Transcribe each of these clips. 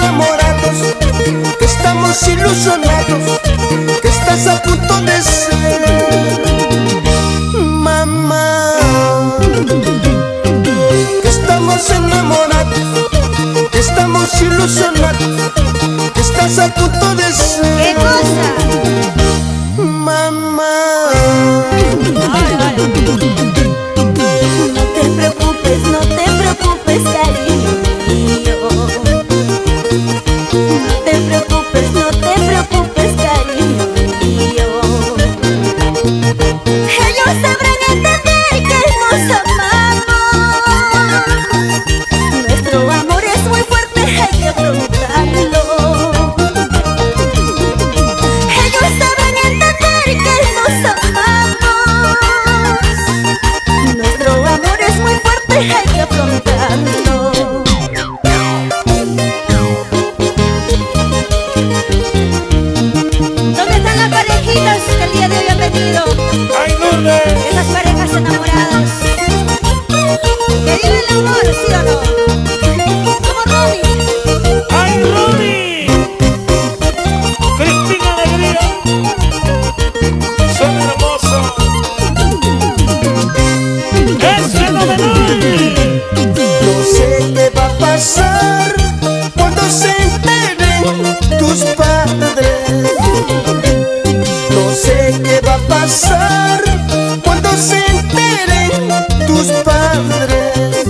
enamorados, que estamos ilusionados, que estás a punto de ser mamá. Que estamos enamorados, que estamos ilusionados, que estás a punto de ser. ¿Qué cosa? Mamá. No te preocupes, no te preocupes, cariño mío. No te preocupes, no te preocupes, cariño mío. Ellos sabrán entender que nos amamos. Nuestro amor es muy fuerte, hay que afrontarlo. Ellos sabrán entender que nos amamos. Nuestro amor es muy fuerte, hay que afrontarlo. ¿Dónde están las parejitas que el día de hoy han venido? ¡Ay, Lourdes! Esas parejas enamoradas que viven el amor, ¿sí o no? Vamos, Ronnie. ¡Ay, Ronnie! Cristina Alegría, son hermosos. ¡Es fenomenal! No sé qué va a pasar cuando se enteren tus padres. No sé qué va a pasar cuando se enteren tus padres.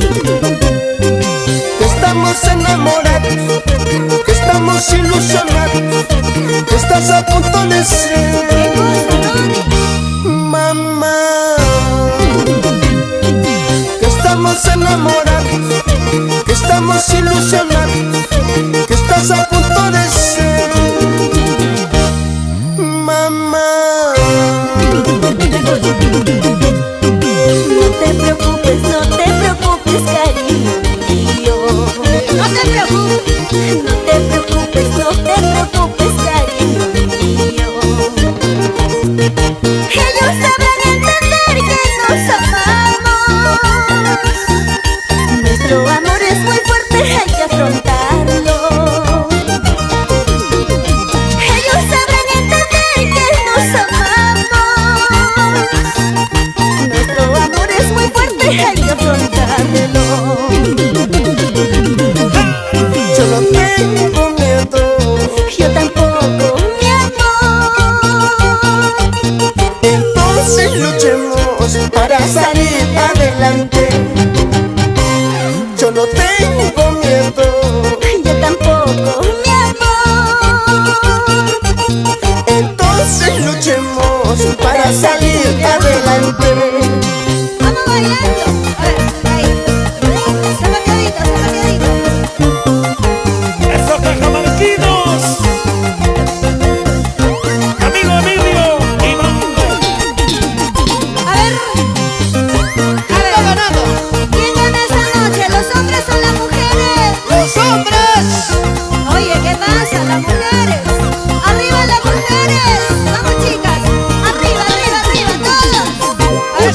Que estamos enamorados, que estamos ilusionados, que estás a punto de ser mamá. Que estamos enamorados, que estamos ilusionados, que estás a punto de ser mamá. No te preocupes, no te preocupes, cariño mío. No te preocupes, no te preocupes, no te preocupes, cariño mío. Ellos sabrán entender que nos amamos. Nuestro amor es muy fuerte, hay que afrontarlo. Ellos sabrán entender que nos amamos. Nuestro amor es muy fuerte, hay que afrontarlo. Yo no tengo miedo, Yo tampoco, mi amor. entonces luchemos para salir adelante. Yo no tengo miedo, Yo tampoco, mi amor. entonces luchemos para salir adelante. Vamos bailando. A ver, ahí. Zapateadito, zapateadito. ¡Esos cajamarquinos! Amigo Emilio y Mando. A ver, ganando. ¿Quién gana esta noche? ¿Los hombres o las mujeres? ¡Los hombres! Oye, ¿qué pasa? Las mujeres. ¡Arriba las mujeres! Vamos, chicas. Arriba, arriba, arriba, todas. A ver.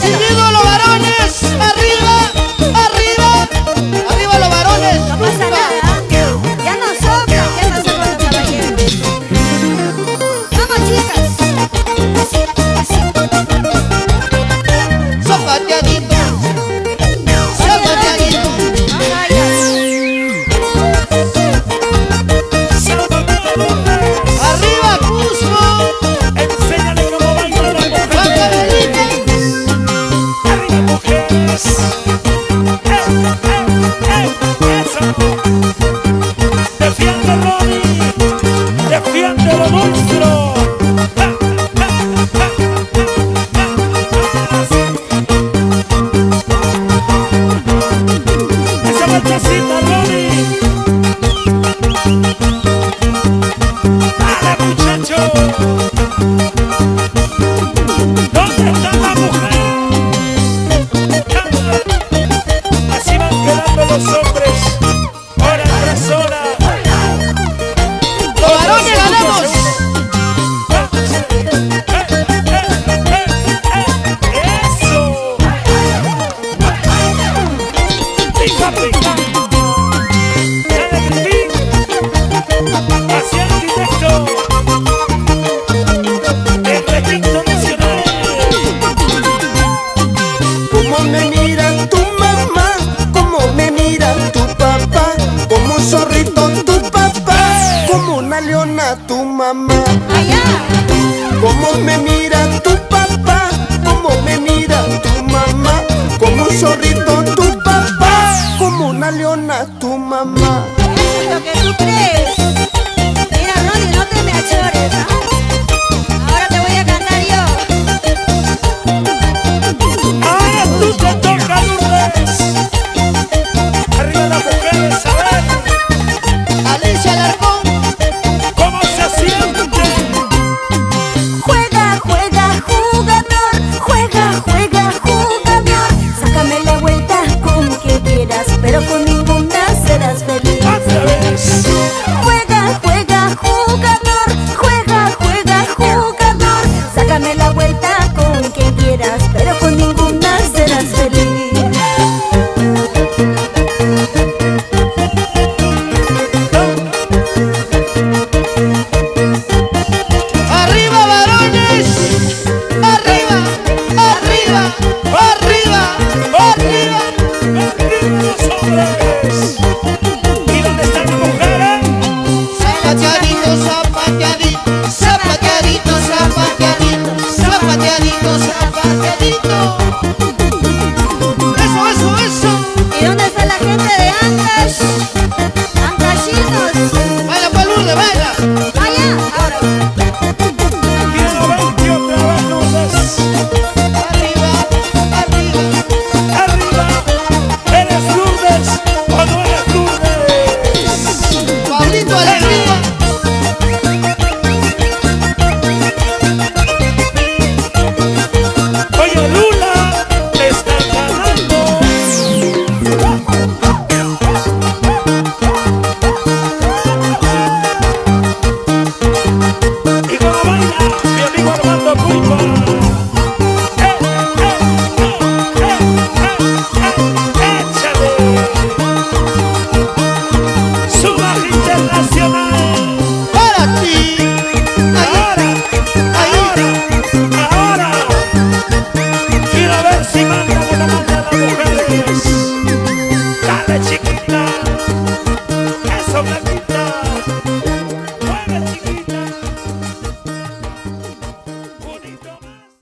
pero con